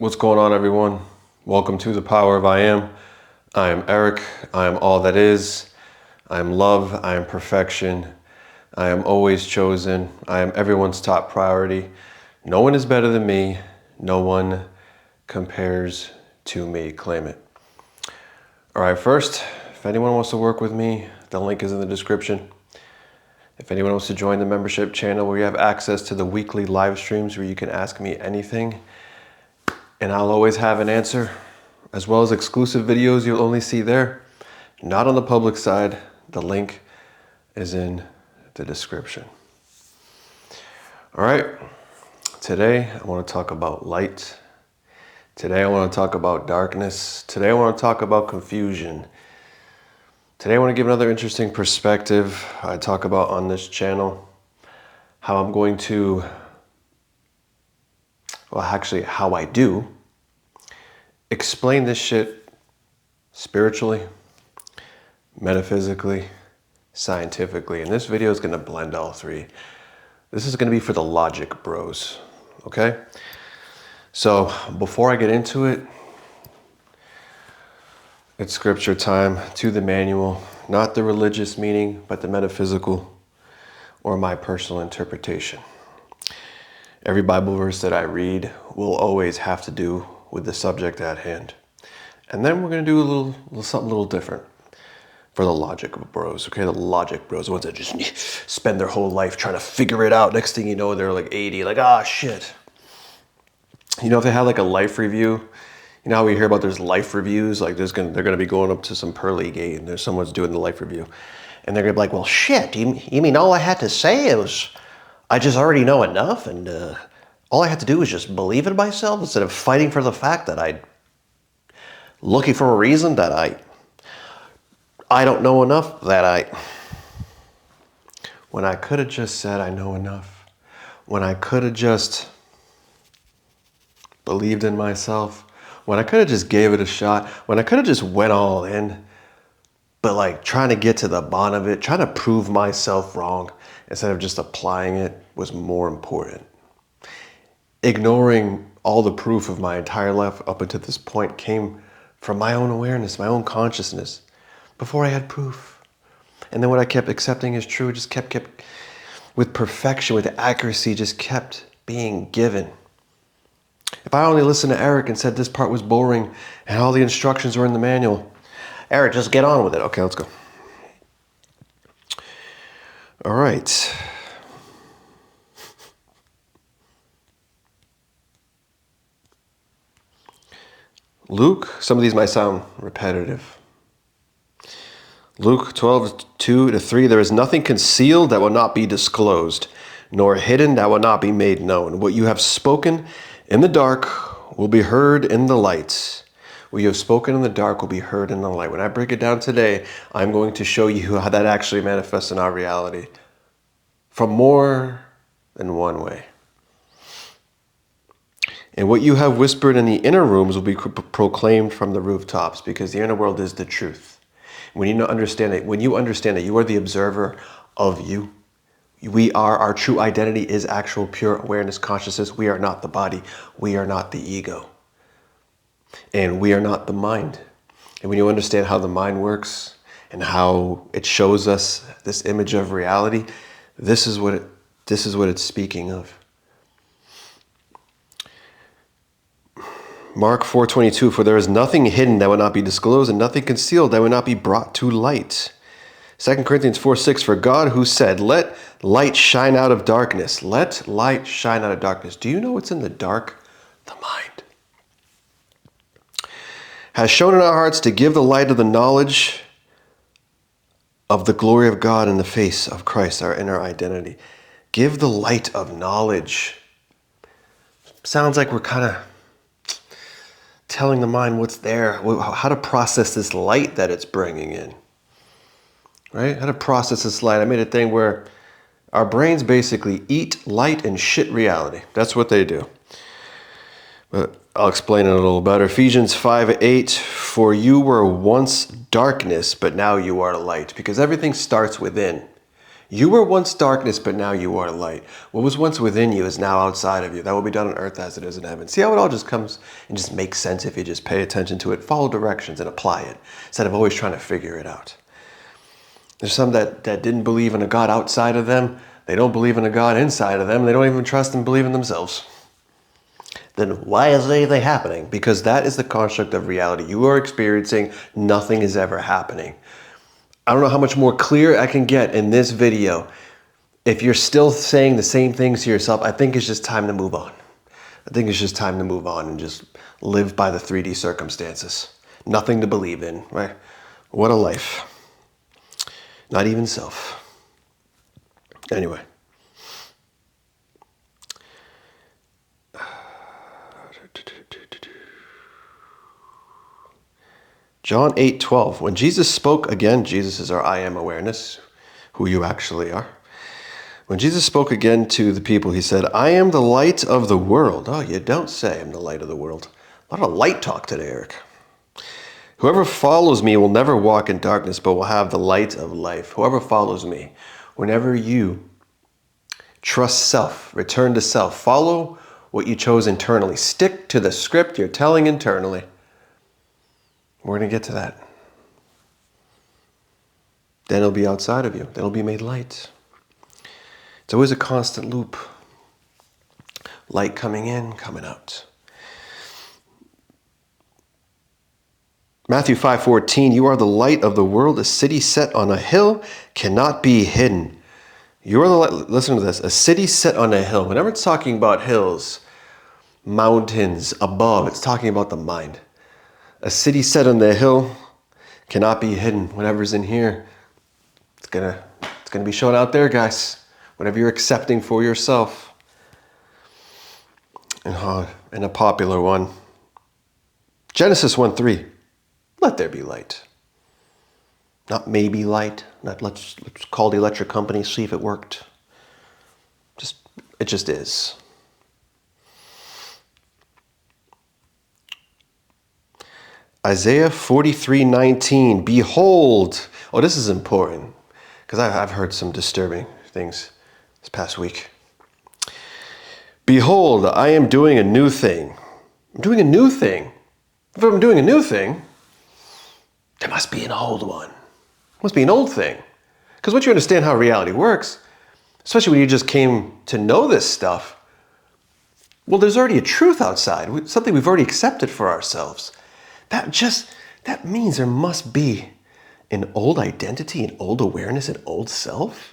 What's going on, everyone? Welcome to the Power of I Am. I am Eric. I am all that is. I am love. I am perfection. I am always chosen. I am everyone's top priority. No one is better than me. No one compares to me. Claim it. All right, first, if anyone wants to work with me, the link is in the description. If anyone wants to join the membership channel where you have access to the weekly live streams where you can ask me anything, and I'll always have an answer, as well as exclusive videos you'll only see there, not on the public side. The link is in the description. All right, today I want to talk about light. Today I want to talk about darkness. Today I want to talk about confusion. Today I want to give another interesting perspective I talk about on this channel, how I'm going to, well, actually how I do explain this shit spiritually, metaphysically, scientifically. And this video is going to blend all three. This is going to be for the logic bros, okay? So before I get into it, it's scripture time. To the manual, not the religious meaning, but the metaphysical or my personal interpretation. Every Bible verse that I read will always have to do with the subject at hand. And then we're going to do something a little different for the logic bros, okay? The logic bros, the ones that just spend their whole life trying to figure it out. Next thing you know, they're like 80, like, ah, shit. You know, if they had like a life review, you know how we hear about there's life reviews, like they're going to be going up to some pearly gate and there's someone's doing the life review. And they're going to be like, well, shit, you mean all I had to say was, I just already know enough, and all I had to do was just believe in myself instead of fighting for the fact that looking for a reason that I don't know enough, when I could have just said I know enough, when I could have just believed in myself, when I could have just gave it a shot, when I could have just went all in, but like trying to get to the bottom of it, trying to prove myself wrong instead of just applying it was more important. Ignoring all the proof of my entire life up until this point came from my own awareness, my own consciousness, before I had proof. And then what I kept accepting as true just kept with perfection, with accuracy, just kept being given. If I only listened to Eric and said this part was boring and all the instructions were in the manual, Eric, just get on with it. Okay, let's go. All right. Luke, some of these might sound repetitive. Luke 12:2-3, there is nothing concealed that will not be disclosed, nor hidden that will not be made known. What you have spoken in the dark will be heard in the light. What you have spoken in the dark will be heard in the light. When I break it down today, I'm going to show you how that actually manifests in our reality from more than one way. And what you have whispered in the inner rooms will be proclaimed from the rooftops, because the inner world is the truth. When you understand that you are the observer of you, our true identity is actual pure awareness consciousness. We are not the body. We are not the ego. And we are not the mind. And when you understand how the mind works and how it shows us this image of reality, this is what it's speaking of. Mark 4:22, for there is nothing hidden that will not be disclosed, and nothing concealed that will not be brought to light. 2 Corinthians 4:6, for God who said, let light shine out of darkness. Let light shine out of darkness. Do you know what's in the dark? The mind. Has shown in our hearts to give the light of the knowledge of the glory of God in the face of Christ, our inner identity. Give the light of knowledge. Sounds like we're kind of telling the mind what's there, how to process this light that it's bringing in, right? How to process this light. I made a thing where our brains basically eat light and shit reality. That's what they do. But I'll explain it a little better. Ephesians 5:8, for you were once darkness, but now you are light. Because everything starts within. You were once darkness, but now you are light. What was once within you is now outside of you. That will be done on earth as it is in heaven. See how it all just comes and just makes sense if you just pay attention to it, follow directions, and apply it, instead of always trying to figure it out. There's some that didn't believe in a God outside of them. They don't believe in a God inside of them. They don't even trust and believe in themselves. Then why is anything happening? Because that is the construct of reality. You are experiencing nothing is ever happening. I don't know how much more clear I can get in this video. If you're still saying the same things to yourself, I think it's just time to move on. I think it's just time to move on and just live by the 3D circumstances. Nothing to believe in, right? What a life. Not even self. Anyway. John 8:12. When Jesus spoke again, Jesus is our I am awareness, who you actually are. When Jesus spoke again to the people, he said, I am the light of the world. Oh, you don't say I'm the light of the world. A lot of light talk today, Eric. Whoever follows me will never walk in darkness, but will have the light of life. Whoever follows me, whenever you trust self, return to self, follow what you chose internally, stick to the script you're telling internally. We're going to get to that. Then it'll be outside of you. Then it'll be made light. It's always a constant loop. Light coming in, coming out. Matthew 5:14, you are the light of the world. A city set on a hill cannot be hidden. You are the light. Listen to this. A city set on a hill. Whenever it's talking about hills, mountains, above, it's talking about the mind. A city set on the hill cannot be hidden. Whatever's in here, it's gonna be shown out there, guys. Whatever you're accepting for yourself. And a popular one. Genesis 1:3. Let there be light. Not maybe light. Not let's call the electric company, see if it worked. It just is. Isaiah 43:19. Behold. Oh, this is important because I've heard some disturbing things this past week. Behold, I am doing a new thing. I'm doing a new thing. If I'm doing a new thing, there must be an old one. It must be an old thing. Because once you understand how reality works, especially when you just came to know this stuff, well, there's already a truth outside, something we've already accepted for ourselves. That means there must be an old identity, an old awareness, an old self?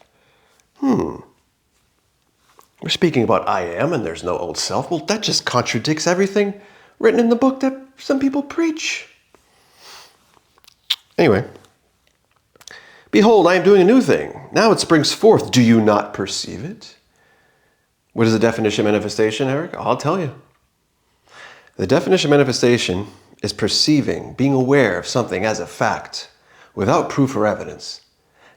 We're speaking about I am and there's no old self. Well, that just contradicts everything written in the book that some people preach. Anyway, behold, I am doing a new thing. Now it springs forth. Do you not perceive it? What is the definition of manifestation, Eric? I'll tell you. The definition of manifestation is perceiving, being aware of something as a fact without proof or evidence,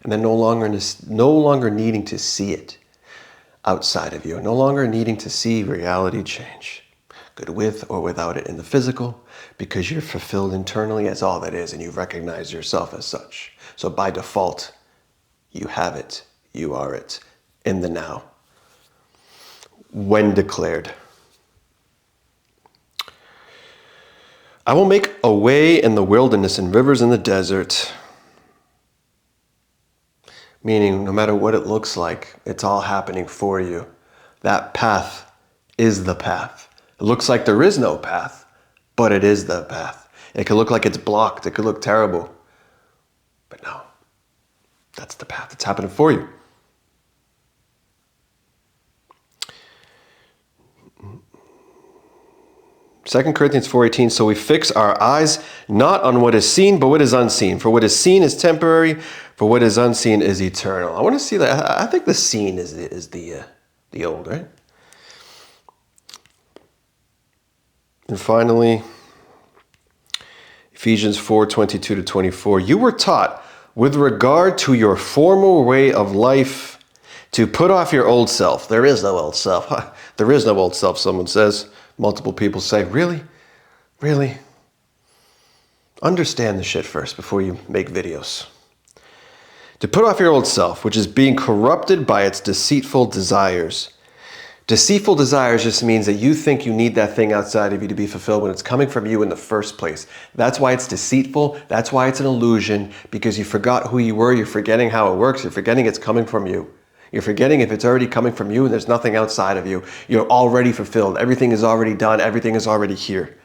and then no longer needing to see it outside of you, no longer needing to see reality change, good with or without it in the physical, because you're fulfilled internally as all that is, and you recognize yourself as such. So by default, you have it, you are it, in the now, when declared. I will make a way in the wilderness and rivers in the desert. Meaning, no matter what it looks like, it's all happening for you. That path is the path. It looks like there is no path, but it is the path. It could look like it's blocked. It could look terrible. But no, that's the path. It's happening for you. Second Corinthians 4:18, so we fix our eyes not on what is seen, but what is unseen. For what is seen is temporary, for what is unseen is eternal. I want to see that. I think the seen is the old, right? And finally, Ephesians 4:22-24, you were taught with regard to your former way of life to put off your old self. There is no old self. There is no old self, someone says. Multiple people say, really? Really? Understand the shit first before you make videos. To put off your old self, which is being corrupted by its deceitful desires. Deceitful desires just means that you think you need that thing outside of you to be fulfilled when it's coming from you in the first place. That's why it's deceitful. That's why it's an illusion, because you forgot who you were. You're forgetting how it works. You're forgetting it's coming from you. You're forgetting if it's already coming from you and there's nothing outside of you. You're already fulfilled. Everything is already done. Everything is already here.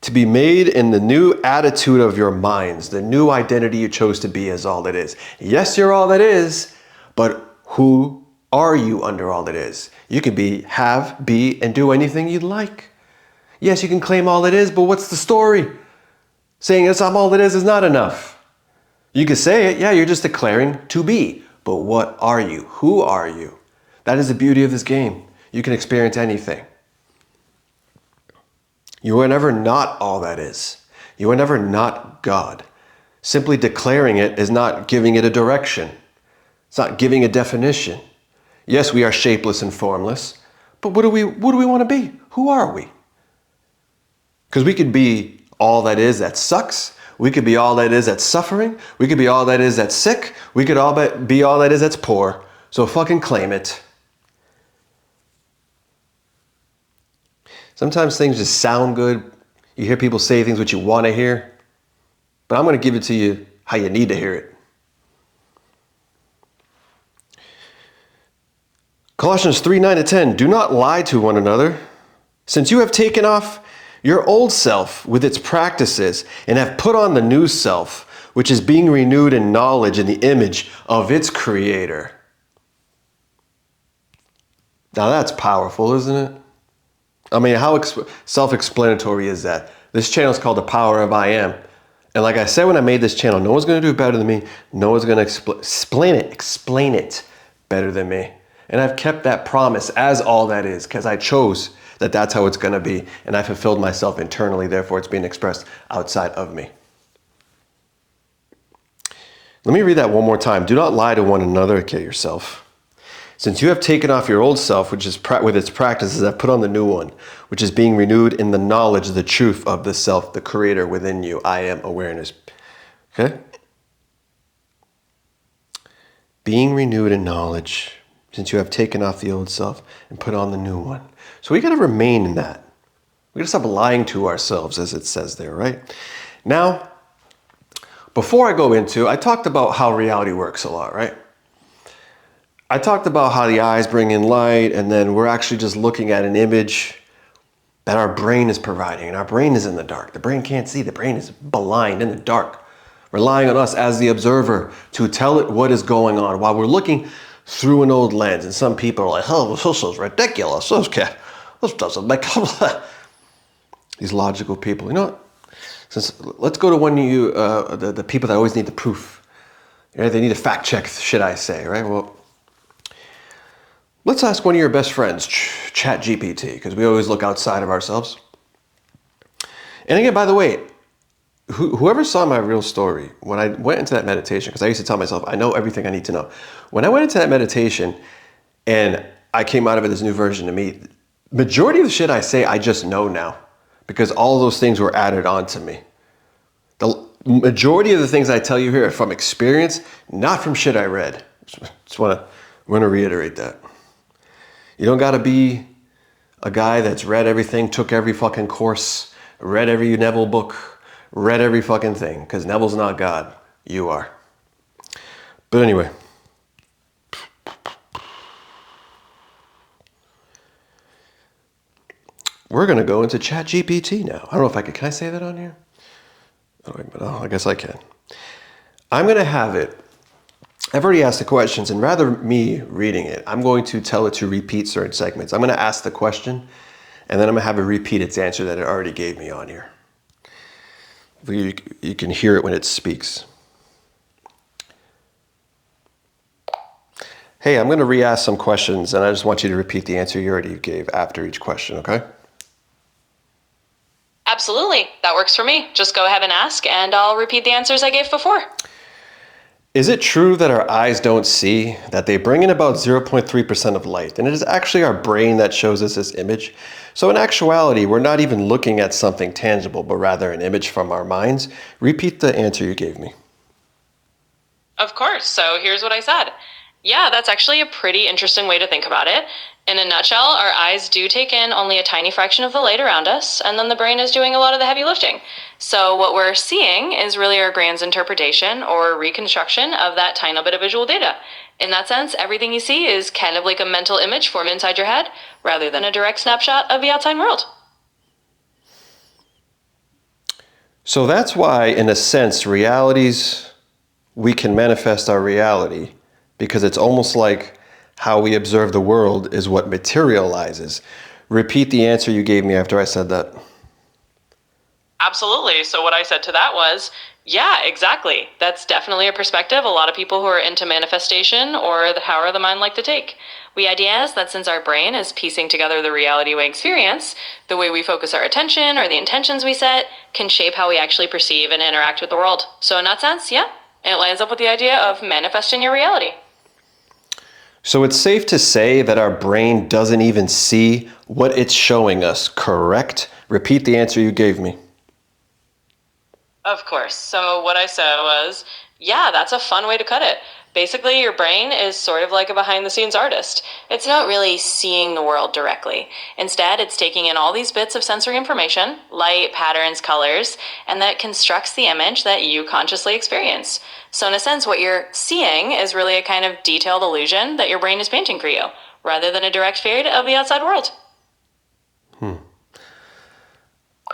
To be made in the new attitude of your minds, the new identity you chose to be is all that is. Yes, you're all that is, but who are you under all that is? You can be, have, be, and do anything you'd like. Yes, you can claim all that is, but what's the story? Saying it's I'm all that is not enough. You can say it, yeah, you're just declaring to be, but what are you? Who are you? That is the beauty of this game. You can experience anything. You are never not all that is. You are never not God. Simply declaring it is not giving it a direction. It's not giving a definition. Yes, we are shapeless and formless, but what do we want to be? Who are we? Because we could be all that is that sucks. We could be all that is that's suffering. We could be all that is that's sick. We could be all that is that's poor. So fucking claim it. Sometimes things just sound good. You hear people say things what you want to hear. But I'm going to give it to you how you need to hear it. Colossians 3:9-10, do not lie to one another, since you have taken off your old self with its practices and have put on the new self, which is being renewed in knowledge in the image of its creator. Now that's powerful, isn't it? I mean, how self-explanatory is that? This channel is called The Power of I Am. And like I said when I made this channel, no one's going to do it better than me. No one's going to explain it better than me. And I've kept that promise as all that is because I chose that that's how it's going to be. And I fulfilled myself internally. Therefore, it's being expressed outside of me. Let me read that one more time. Do not lie to one another, okay, yourself. Since you have taken off your old self, which is with its practices, have put on the new one, which is being renewed in the knowledge of the truth of the self, the creator within you. I am awareness. Okay? Being renewed in knowledge, since you have taken off the old self and put on the new one. So we got to remain in that. We got to stop lying to ourselves, as it says there, right? Now, before I go into, I talked about how reality works a lot, right? I talked about how the eyes bring in light, and then we're actually just looking at an image that our brain is providing, and our brain is in the dark. The brain can't see. The brain is blind in the dark, relying on us as the observer to tell it what is going on while we're looking through an old lens. And some people are like, oh, this is ridiculous. Okay, this doesn't make these logical people. You know what? Let's go to one of you, the people that always need the proof. Right? They need a fact check, should I say, right? Well, let's ask one of your best friends, ChatGPT, because we always look outside of ourselves. And again, by the way, whoever saw my real story, when I went into that meditation, because I used to tell myself, I know everything I need to know. When I went into that meditation and I came out of it this new version of me, majority of the shit I say, I just know now, because all those things were added on to me. The majority of the things I tell you here are from experience, not from shit I read. Just want to reiterate that. You don't got to be a guy that's read everything, took every fucking course, read every Neville book, read every fucking thing, because Neville's not God. You are. But anyway. We're going to go into ChatGPT now. I don't know if I can I say that on here? Oh, I guess I can. I'm going to have it. I've already asked the questions, and rather me reading it, I'm going to tell it to repeat certain segments. I'm going to ask the question, and then I'm going to have it repeat its answer that it already gave me on here. You can hear it when it speaks. Hey, I'm going to re-ask some questions, and I just want you to repeat the answer you already gave after each question, okay? Absolutely. That works for me. Just go ahead and ask, and I'll repeat the answers I gave before. Is it true that our eyes don't see, that they bring in about 0.3% of light, and it is actually our brain that shows us this image? So in actuality, we're not even looking at something tangible, but rather an image from our minds. Repeat the answer you gave me. Of course. So here's what I said. Yeah, that's actually a pretty interesting way to think about it. In a nutshell, our eyes do take in only a tiny fraction of the light around us, and then the brain is doing a lot of the heavy lifting. So what we're seeing is really our brain's interpretation or reconstruction of that tiny bit of visual data. In that sense, everything you see is kind of like a mental image formed inside your head, rather than a direct snapshot of the outside world. So that's why, in a sense, we can manifest our reality, because it's almost like how we observe the world is what materializes. Repeat the answer you gave me after I said that. Absolutely. So what I said to that was, yeah, exactly. That's definitely a perspective a lot of people who are into manifestation or the power of the mind like to take. The idea is that since our brain is piecing together the reality we experience, the way we focus our attention or the intentions we set can shape how we actually perceive and interact with the world. So in that sense, yeah, it lines up with the idea of manifesting your reality. So it's safe to say that our brain doesn't even see what it's showing us, correct? Repeat the answer you gave me. Of course. So what I said was, yeah, that's a fun way to cut it. Basically, your brain is sort of like a behind-the-scenes artist. It's not really seeing the world directly. Instead, it's taking in all these bits of sensory information, light, patterns, colors, and that constructs the image that you consciously experience. So in a sense, what you're seeing is really a kind of detailed illusion that your brain is painting for you, rather than a direct feed of the outside world.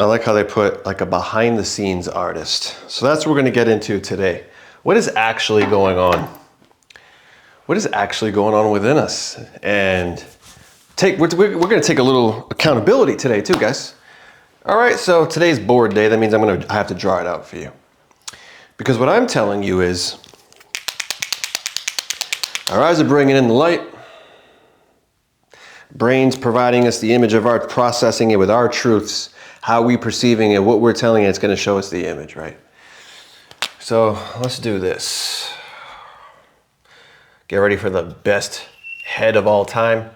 I like how they put like a behind the scenes artist. So that's what we're going to get into today. What is actually going on? What is actually going on within us? And we're going to take a little accountability today too, guys. All right, so today's board day. That means I have to draw it out for you. Because what I'm telling you is our eyes are bringing in the light. Brain's providing us the image of art, processing it with our truths, how we perceiving it, what we're telling it, it's going to show us the image, right? So let's do this. Get ready for the best head of all time.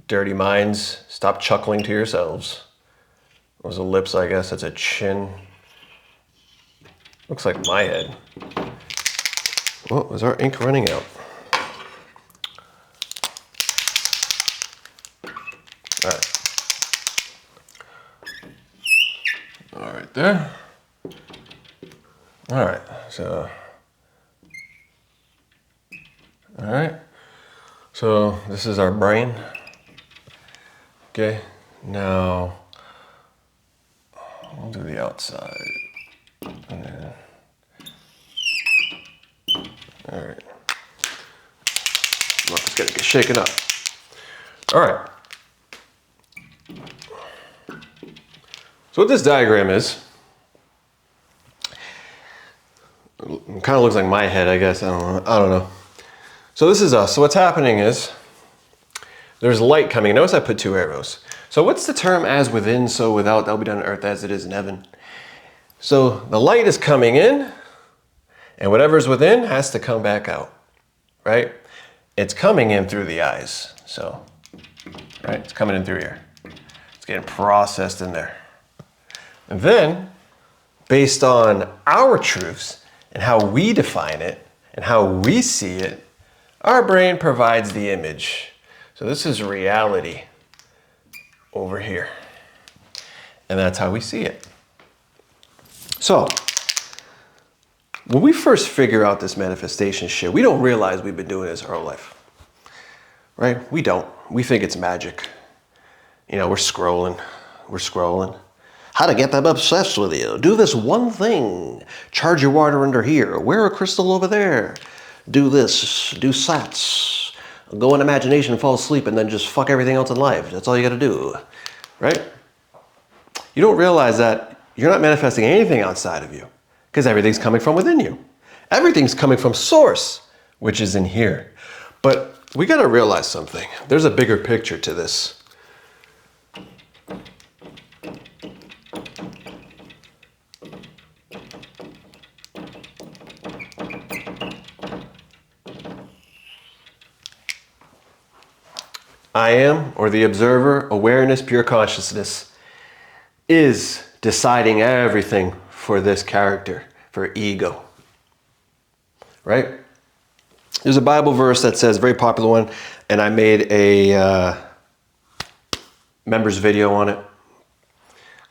Dirty minds, stop chuckling to yourselves. Those are lips, I guess. That's a chin. Looks like my head. Oh, is our ink running out? All right, there. All right, so, all right. So this is our brain. Okay, now we'll do the outside. All right. Look, it's gonna get shaken up. All right. So what this diagram is, it kind of looks like my head, I guess. I don't know. So this is us. So what's happening is there's light coming. Notice I put two arrows. So what's the term as within, so without? That'll be done on earth as it is in heaven. So the light is coming in, and whatever's within has to come back out, right? It's coming in through the eyes. So, right, it's coming in through here. It's getting processed in there. And then, based on our truths and how we define it and how we see it, our brain provides the image. So this is reality over here. And that's how we see it. So, when we first figure out this manifestation shit, we don't realize we've been doing this our whole life. Right? We don't. We think it's magic. You know, we're scrolling. How to get them obsessed with you. Do this one thing. Charge your water under here. Wear a crystal over there. Do this. Do sats. Go in imagination, fall asleep, and then just fuck everything else in life. That's all you gotta do. Right? You don't realize that you're not manifesting anything outside of you, because everything's coming from within you. Everything's coming from source, which is in here. But we gotta realize something. There's a bigger picture to this. I am, or the observer, awareness, pure consciousness, is deciding everything for this character, for ego, right? There's a Bible verse that says, very popular one, and I made a members video on it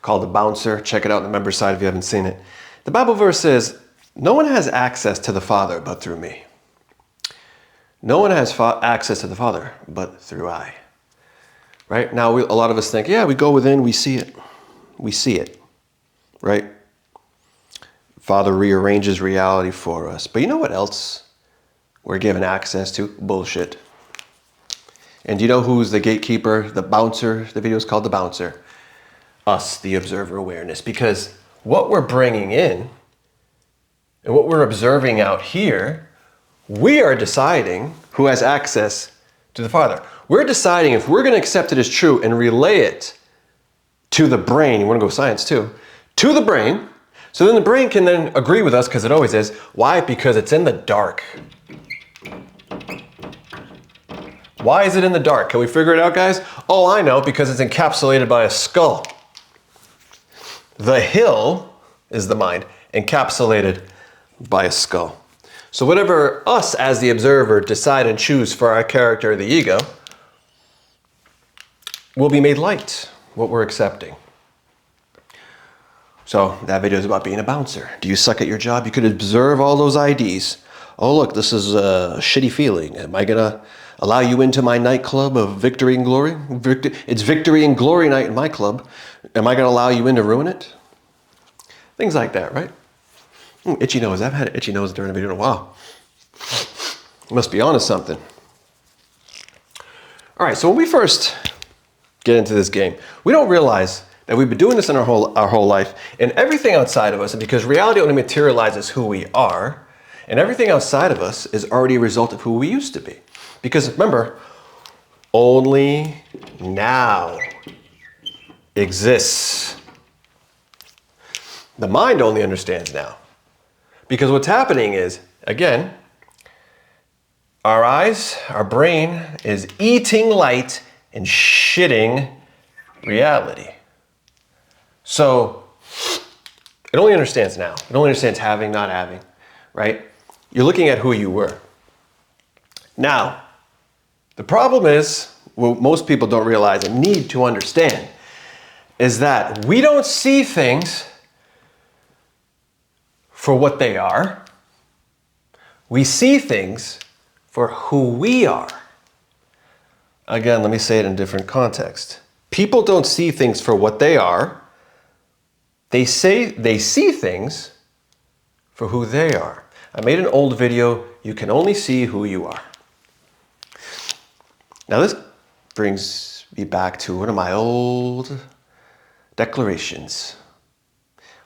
called The Bouncer. Check it out on the members side if you haven't seen it. The Bible verse says, no one has access to the Father but through me. No one has access to the Father but through I. Right? Now, a lot of us think, yeah, we go within, we see it. We see it. Right? Father rearranges reality for us. But you know what else we're given access to? Bullshit. And do you know who's the gatekeeper, the bouncer? The video is called The Bouncer. Us, the observer awareness. Because what we're bringing in and what we're observing out here, we are deciding who has access to the Father. We're deciding if we're going to accept it as true and relay it to the brain. You want to go science too. To the brain. So then the brain can then agree with us, because it always is. Why? Because it's in the dark. Why is it in the dark? Can we figure it out, guys? Oh, I know, because it's encapsulated by a skull. The hill is the mind, encapsulated by a skull. So whatever us as the observer decide and choose for our character, the ego, will be made light, what we're accepting. So that video is about being a bouncer. Do you suck at your job? You could observe all those IDs. Oh, look, this is a shitty feeling. Am I going to allow you into my nightclub of victory and glory? It's victory and glory night in my club. Am I going to allow you in to ruin it? Things like that, right? Itchy nose. I've had an itchy nose during a video in a while. Must be onto something. All right, so when we first get into this game, we don't realize that we've been doing this in our whole life, and everything outside of us, and because reality only materializes who we are, and everything outside of us is already a result of who we used to be. Because remember, only now exists. The mind only understands now. Because what's happening is, again, our eyes, our brain is eating light and shitting reality. So it only understands now. It only understands having, not having, right? You're looking at who you were. Now, the problem is, what most people don't realize and need to understand, is that we don't see things for what they are. We see things for who we are. Again, let me say it in a different context. People don't see things for what they are. They say they see things for who they are. I made an old video, you can only see who you are. Now this brings me back to one of my old declarations.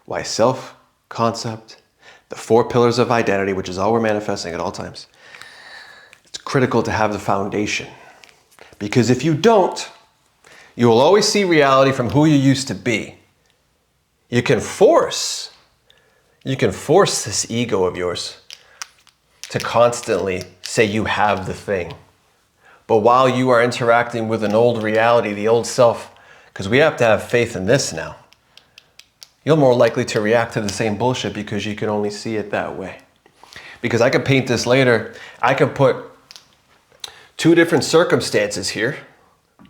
Why self-concept, the 4 pillars of identity, which is all we're manifesting at all times. It's critical to have the foundation. Because if you don't, you will always see reality from who you used to be. You can force this ego of yours to constantly say you have the thing. But while you are interacting with an old reality, the old self, because we have to have faith in this now, you're more likely to react to the same bullshit because you can only see it that way. Because I could paint this later. I could put 2 different circumstances here.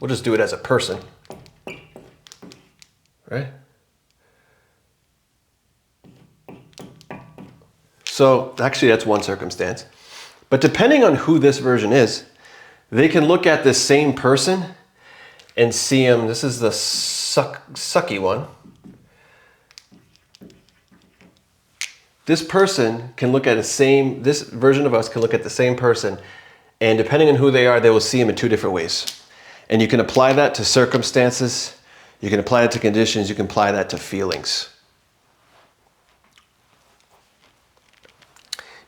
We'll just do it as a person. Right? So actually that's one circumstance. But depending on who this version is, they can look at this same person and see him. This is the sucky one. This person can look at this version of us can look at the same person, and depending on who they are, they will see him in 2 different ways. And you can apply that to circumstances, you can apply it to conditions, you can apply that to feelings.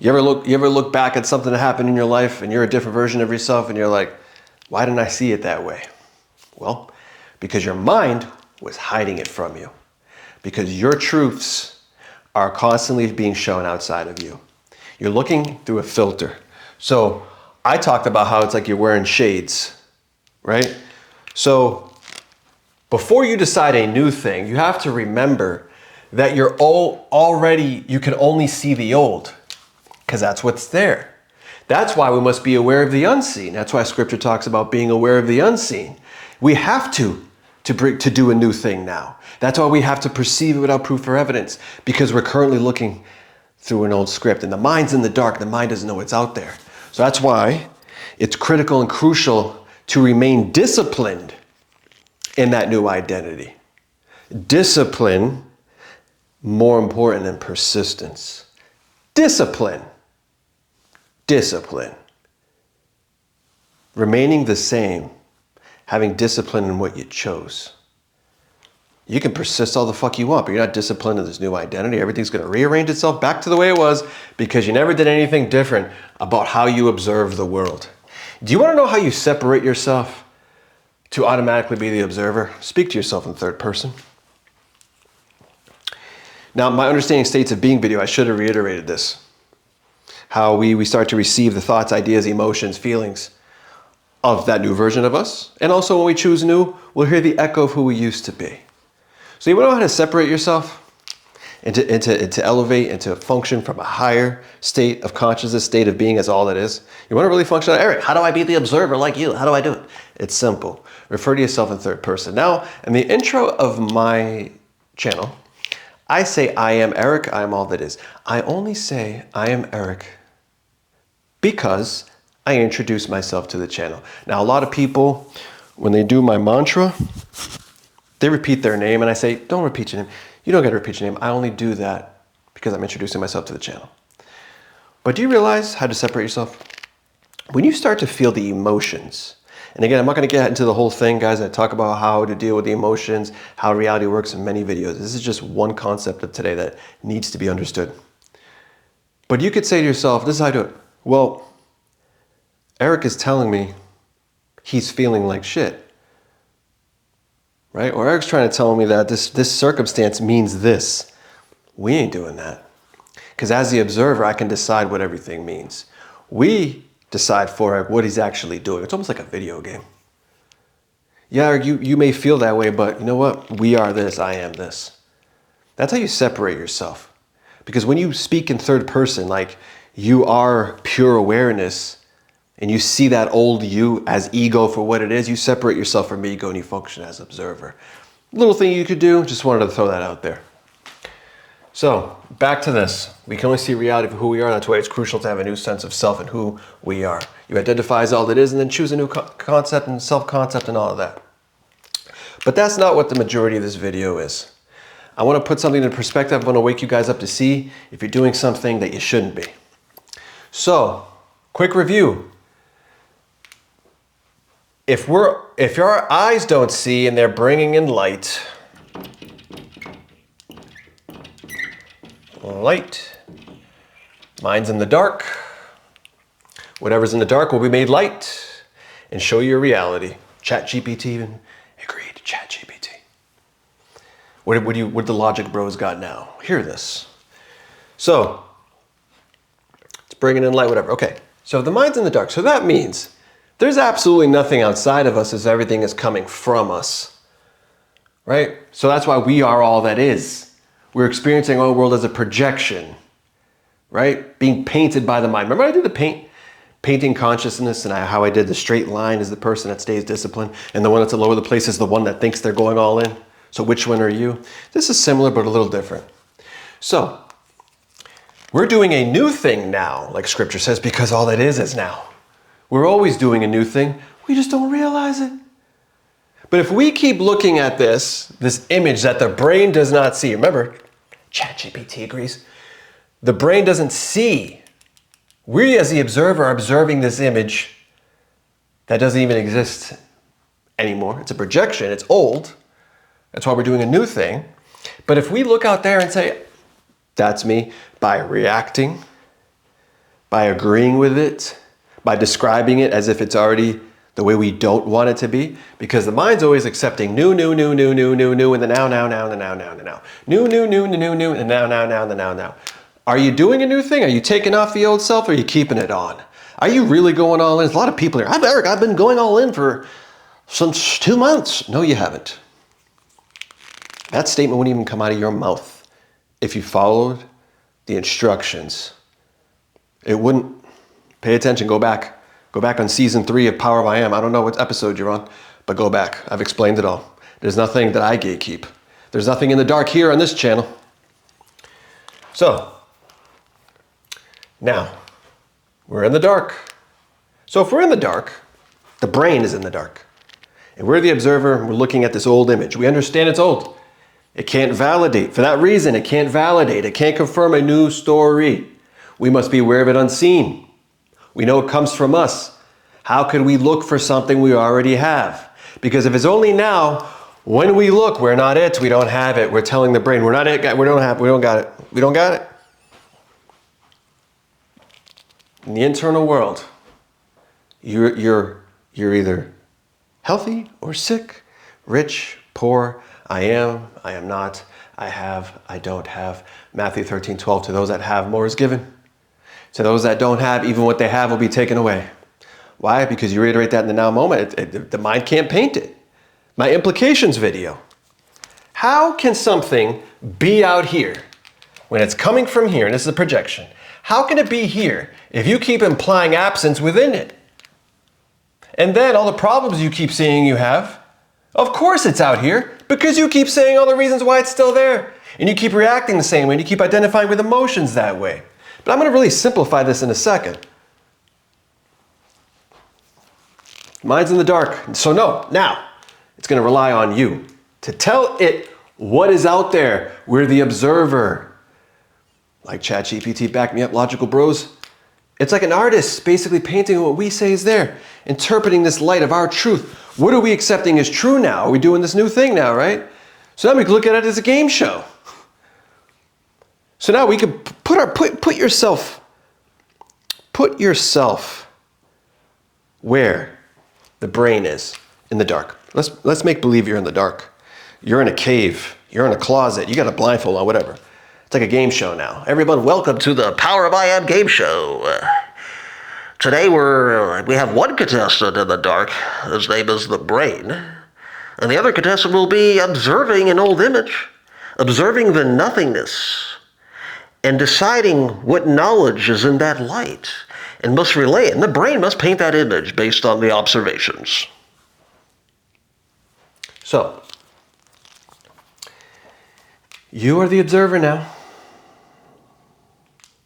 You ever look back at something that happened in your life and you're a different version of yourself and you're like, why didn't I see it that way? Well, because your mind was hiding it from you. Because your truths are constantly being shown outside of you. You're looking through a filter. So I talked about how it's like you're wearing shades, right? So before you decide a new thing, you have to remember that you can only see the old, because that's what's there. That's why we must be aware of the unseen. That's why Scripture talks about being aware of the unseen. We have to do a new thing now. That's why we have to perceive it without proof or evidence, because we're currently looking through an old script, and the mind's in the dark. The mind doesn't know what's out there. So that's why it's critical and crucial to remain disciplined in that new identity. Discipline, more important than persistence. Discipline. Discipline. Remaining the same, having discipline in what you chose. You can persist all the fuck you want, but you're not disciplined in this new identity. Everything's going to rearrange itself back to the way it was because you never did anything different about how you observe the world. Do you want to know how you separate yourself to automatically be the observer? Speak to yourself in third person. Now, my understanding states of being video, I should have reiterated this. How we start to receive the thoughts, ideas, emotions, feelings of that new version of us. And also when we choose new, we'll hear the echo of who we used to be. So you want to know how to separate yourself and to elevate and to function from a higher state of consciousness, state of being as all that is? You want to really function, Eric, how do I be the observer like you? How do I do it? It's simple. Refer to yourself in third person. Now, in the intro of my channel, I say I am Eric, I am all that is. I only say I am Eric because I introduce myself to the channel. Now, a lot of people, when they do my mantra, they repeat their name, and I say, don't repeat your name. You don't got to repeat your name. I only do that because I'm introducing myself to the channel. But do you realize how to separate yourself? When you start to feel the emotions, and again, I'm not going to get into the whole thing, guys. I talk about how to deal with the emotions, how reality works in many videos. This is just one concept of today that needs to be understood. But you could say to yourself, this is how I do it. Well, Eric is telling me he's feeling like shit. Right? Or Eric's trying to tell me that this circumstance means this. We ain't doing that. Because as the observer, I can decide what everything means. We decide for Eric what he's actually doing. It's almost like a video game. Yeah, Eric, you may feel that way, but you know what? We are this, I am this. That's how you separate yourself. Because when you speak in third person, like you are pure awareness, and you see that old you as ego for what it is, you separate yourself from ego and you function as observer. Little thing you could do, just wanted to throw that out there. So, back to this. We can only see reality for who we are. That's why it's crucial to have a new sense of self and who we are. You identify as all that is and then choose a new concept and self-concept and all of that. But that's not what the majority of this video is. I want to put something in perspective. I want to wake you guys up to see if you're doing something that you shouldn't be. So, quick review. If our eyes don't see and they're bringing in light, mind's in the dark. Whatever's in the dark will be made light and show you a reality. ChatGPT even agreed. ChatGPT. What the logic bros got now? Hear this. So it's bringing in light, whatever. Okay. So the mind's in the dark. So that means there's absolutely nothing outside of us as everything is coming from us, right? So that's why we are all that is. We're experiencing our world as a projection, right? Being painted by the mind. Remember I did the painting consciousness and how I did the straight line is the person that stays disciplined and the one that's all over the place is the one that thinks they're going all in. So which one are you? This is similar but a little different. So we're doing a new thing now, like Scripture says, because all that is now. We're always doing a new thing. We just don't realize it. But if we keep looking at this image that the brain does not see, remember, ChatGPT agrees, the brain doesn't see. We as the observer are observing this image that doesn't even exist anymore. It's a projection. It's old. That's why we're doing a new thing. But if we look out there and say, that's me, by reacting, by agreeing with it, by describing it as if it's already the way we don't want it to be, because the mind's always accepting new, and the now, and the now, and the now, and the now. New, and the now, and the now. Are you doing a new thing? Are you taking off the old self or are you keeping it on? Are you really going all in? There's a lot of people here. I'm Eric, I've been going all in since 2 months. No, you haven't. That statement wouldn't even come out of your mouth if you followed the instructions, it wouldn't. Pay attention, go back. Go back on season 3 of Power of I Am. I don't know what episode you're on, but go back. I've explained it all. There's nothing that I gatekeep. There's nothing in the dark here on this channel. So, now, we're in the dark. So if we're in the dark, the brain is in the dark. And we're the observer, and we're looking at this old image. We understand it's old. It can't validate. For that reason, it can't validate. It can't confirm a new story. We must be aware of it unseen. We know it comes from us. How could we look for something we already have? Because if it's only now, when we look, we're not it, we don't have it. We're telling the brain, we're not it, we don't got it. We don't got it. In the internal world, you're either healthy or sick, rich, poor, I am not, I have, I don't have. Matthew 13:12, to those that have, more is given. To those that don't have, even what they have will be taken away. Why? Because you reiterate that in the now moment. The mind can't paint it. My implications video. How can something be out here when it's coming from here, and this is a projection? How can it be here if you keep implying absence within it? And then all the problems you keep saying you have, of course it's out here because you keep saying all the reasons why it's still there. And you keep reacting the same way, and you keep identifying with emotions that way. But I'm going to really simplify this in a second. Mind's in the dark. So no, now it's going to rely on you to tell it what is out there. We're the observer. Like ChatGPT, back me up, logical bros. It's like an artist basically painting what we say is there, interpreting this light of our truth. What are we accepting as true now? Are we doing this new thing now, right? So now we can look at it as a game show. So now we can put yourself where the brain is in the dark. Let's make believe you're in the dark. You're in a cave. You're in a closet. You got a blindfold on, whatever. It's like a game show now. Everyone, welcome to the Power of I Am game show. Today we have one contestant in the dark. His name is the brain. And the other contestant will be observing an old image, observing the nothingness, and deciding what knowledge is in that light and must relay it. And the brain must paint that image based on the observations. So, you are the observer now.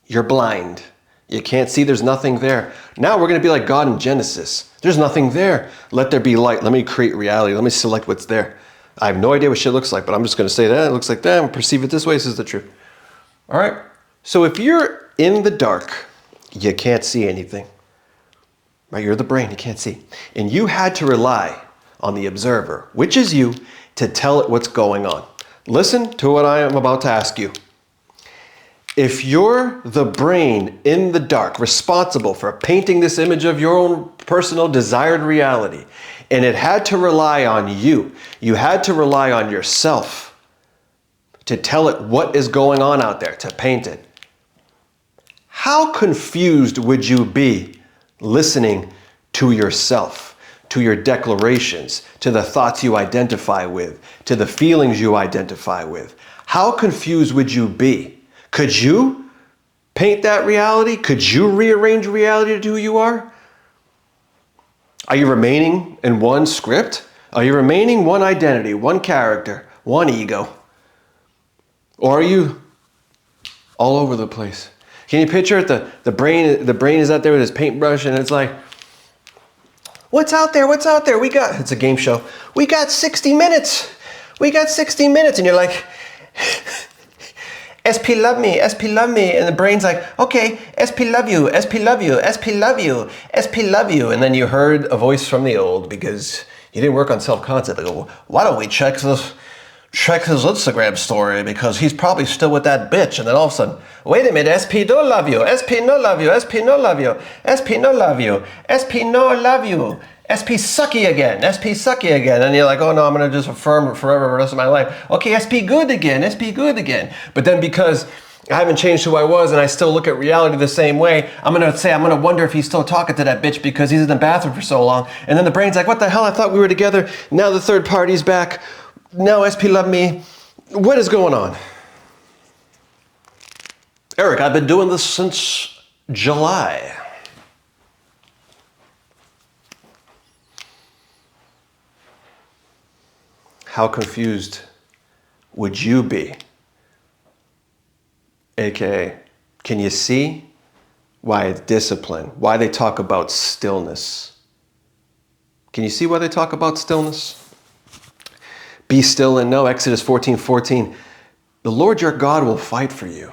You're blind. You can't see, there's nothing there. Now we're going to be like God in Genesis. There's nothing there. Let there be light. Let me create reality. Let me select what's there. I have no idea what shit looks like, but I'm just going to say that. It looks like that. And perceive it this way. This is the truth. All right. So if you're in the dark, you can't see anything. Right? You're the brain. You can't see. And you had to rely on the observer, which is you, to tell it what's going on. Listen to what I am about to ask you. If you're the brain in the dark, responsible for painting this image of your own personal desired reality, and it had to rely on you had to rely on yourself to tell it what is going on out there, to paint it. How confused would you be listening to yourself, to your declarations, to the thoughts you identify with, to the feelings you identify with? How confused would you be? Could you paint that reality? Could you rearrange reality to who you are? Are you remaining in one script? Are you remaining one identity, one character, one ego? Or are you all over the place? Can you picture it? The brain is out there with his paintbrush, and it's like, what's out there? What's out there? It's a game show. We got 60 minutes. We got 60 minutes. And you're like, SP love me, SP love me. And the brain's like, okay, SP love you, SP love you, SP love you, SP love you. And then you heard a voice from the old because you didn't work on self-concept. They go, why don't we check his Instagram story because he's probably still with that bitch. And then all of a sudden, wait a minute, SP don't love you, SP no love you, SP no love you, SP no love you, SP no love you. SP sucky again, SP sucky again. And you're like, oh no, I'm going to just affirm it forever for the rest of my life. Okay, SP good again, SP good again. But then because I haven't changed who I was and I still look at reality the same way, I'm going to wonder if he's still talking to that bitch because he's in the bathroom for so long. And then the brain's like, what the hell? I thought we were together. Now the third party's back. Now SP love me. What is going on? Eric, I've been doing this since July. How confused would you be? AKA, can you see why it's discipline? Why they talk about stillness? Can you see why they talk about stillness? Be still and know, Exodus 14:14. The Lord your God will fight for you.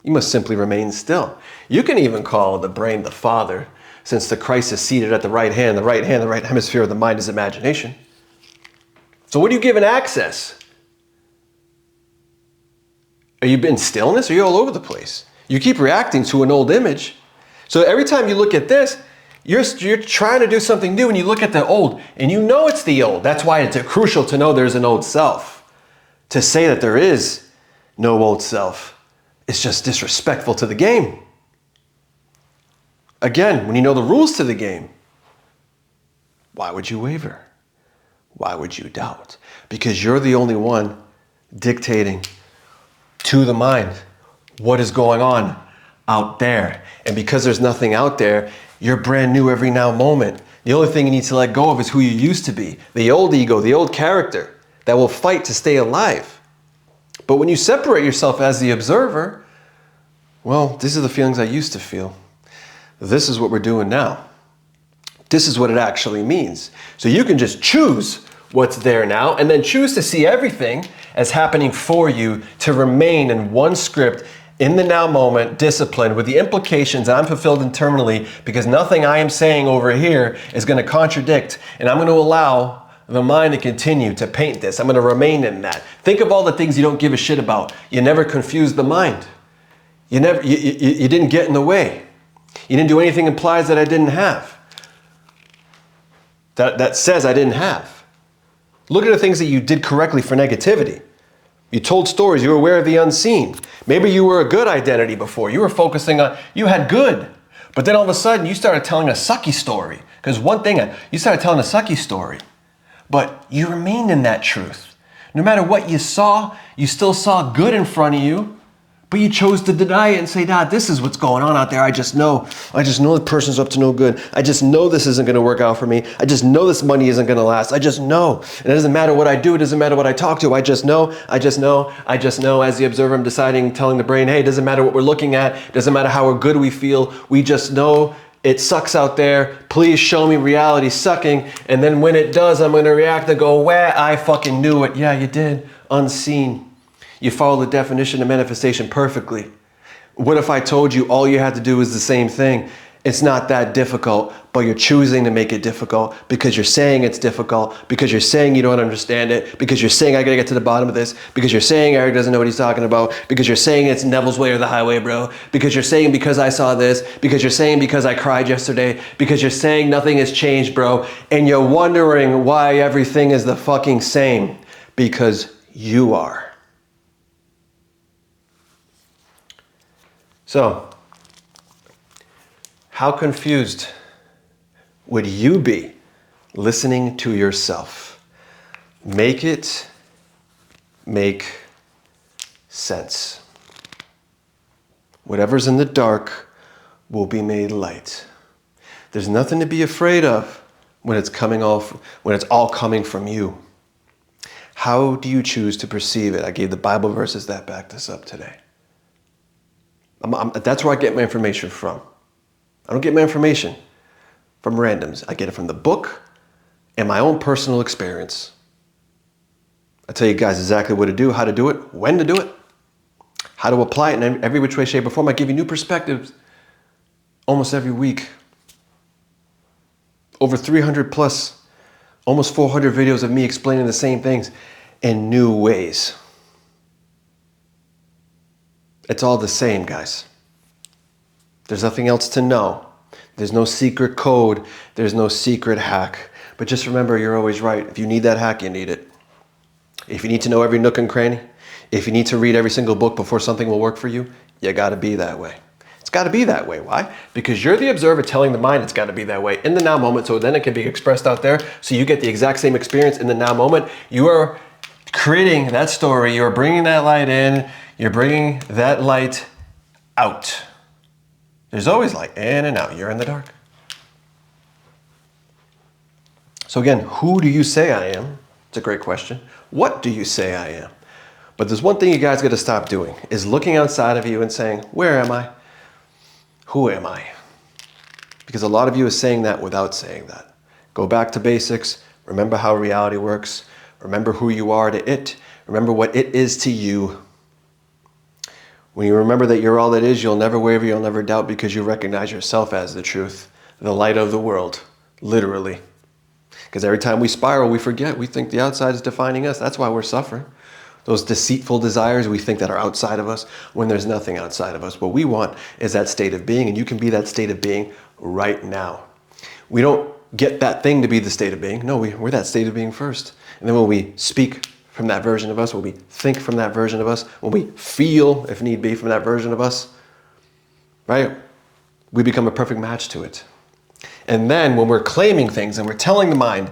You must simply remain still. You can even call the brain the Father, since the Christ is seated at the right hand, the right hemisphere of the mind is imagination. So what are you given access? Are you in stillness? Or are you all over the place? You keep reacting to an old image. So every time you look at this, you're trying to do something new and you look at the old and you know it's the old. That's why it's crucial to know there's an old self. To say that there is no old self is just disrespectful to the game. Again, when you know the rules to the game, why would you waver? Why would you doubt? Because you're the only one dictating to the mind what is going on out there. And because there's nothing out there, you're brand new every now moment. The only thing you need to let go of is who you used to be. The old ego, the old character that will fight to stay alive. But when you separate yourself as the observer, well, these are the feelings I used to feel. This is what we're doing now. This is what it actually means. So you can just choose what's there now and then choose to see everything as happening for you to remain in one script in the now moment, disciplined with the implications that I'm fulfilled internally because nothing I am saying over here is going to contradict, and I'm going to allow the mind to continue to paint this. I'm going to remain in that. Think of all the things you don't give a shit about. You never confused the mind. You didn't get in the way. You didn't do anything implies that I didn't have. That says I didn't have. Look at the things that you did correctly for negativity. You told stories. You were aware of the unseen. Maybe you were a good identity before. You were focusing on, you had good. But then all of a sudden you started telling a sucky story. Because one thing, you started telling a sucky story. But you remained in that truth. No matter what you saw, you still saw good in front of you. But you chose to deny it and say, nah, this is what's going on out there. I just know the person's up to no good. I just know this isn't going to work out for me. I just know this money isn't going to last. I just know. And it doesn't matter what I do. It doesn't matter what I talk to. I just know. As the observer, I'm deciding, telling the brain, hey, it doesn't matter what we're looking at. It doesn't matter how good we feel. We just know it sucks out there. Please show me reality sucking. And then when it does, I'm going to react and go, wah, I fucking knew it. Yeah, you did. Unseen. You follow the definition of manifestation perfectly. What if I told you all you had to do is the same thing? It's not that difficult, but you're choosing to make it difficult because you're saying it's difficult, because you're saying you don't understand it, because you're saying I gotta get to the bottom of this, because you're saying Eric doesn't know what he's talking about, because you're saying it's Neville's way or the highway, bro, because you're saying because I saw this, because you're saying because I cried yesterday, because you're saying nothing has changed, bro, and you're wondering why everything is the fucking same, because you are. So, how confused would you be listening to yourself? Make it make sense. Whatever's in the dark will be made light. There's nothing to be afraid of when it's all coming from you. How do you choose to perceive it? I gave the Bible verses that back this up today. That's where I get my information from. I don't get my information from randoms. I get it from the book and my own personal experience. I tell you guys exactly what to do, how to do it, when to do it, how to apply it in every which way, shape, or form. I give you new perspectives almost every week. Over 300 plus, almost 400 videos of me explaining the same things in new ways. It's all the same, guys. There's nothing else to know. There's no secret code. There's no secret hack. But just remember, you're always right. If you need that hack, you need it. If you need to know every nook and cranny, if you need to read every single book before something will work for you, you got to be that way. It's got to be that way. Why? Because you're the observer telling the mind it's got to be that way in the now moment, so then it can be expressed out there, so you get the exact same experience in the now moment. You are creating that story. You are bringing that light in. You're bringing that light out. There's always light in and out. You're in the dark. So again, who do you say I am? It's a great question. What do you say I am? But there's one thing you guys got to stop doing, is looking outside of you and saying, where am I? Who am I? Because a lot of you is saying that without saying that. Go back to basics. Remember how reality works. Remember who you are to it. Remember what it is to you. When you remember that you're all that is, you'll never waver, you'll never doubt, because you recognize yourself as the truth, the light of the world, literally. Because every time we spiral, we forget. We think the outside is defining us. That's why we're suffering. Those deceitful desires we think that are outside of us, when there's nothing outside of us. What we want is that state of being, and you can be that state of being right now. We don't get that thing to be the state of being. No, we're that state of being first. And then when we speak from that version of us, when we think from that version of us, when we feel, if need be, from that version of us, right? We become a perfect match to it. And then when we're claiming things and we're telling the mind,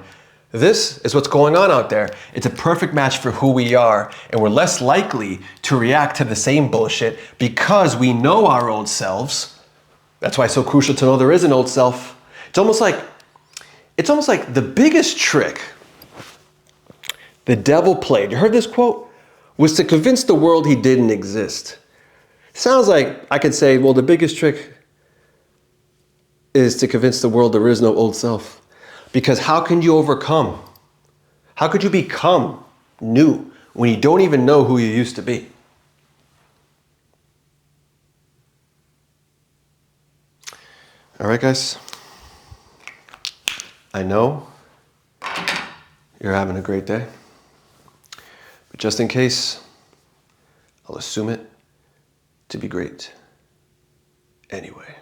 this is what's going on out there, it's a perfect match for who we are, and we're less likely to react to the same bullshit because we know our old selves. That's why it's so crucial to know there is an old self. It's almost like the biggest trick the devil played, you heard this quote, was to convince the world he didn't exist. Sounds like I could say, well, the biggest trick is to convince the world there is no old self. Because how can you overcome? How could you become new when you don't even know who you used to be? All right, guys. I know you're having a great day. But just in case, I'll assume it to be great anyway.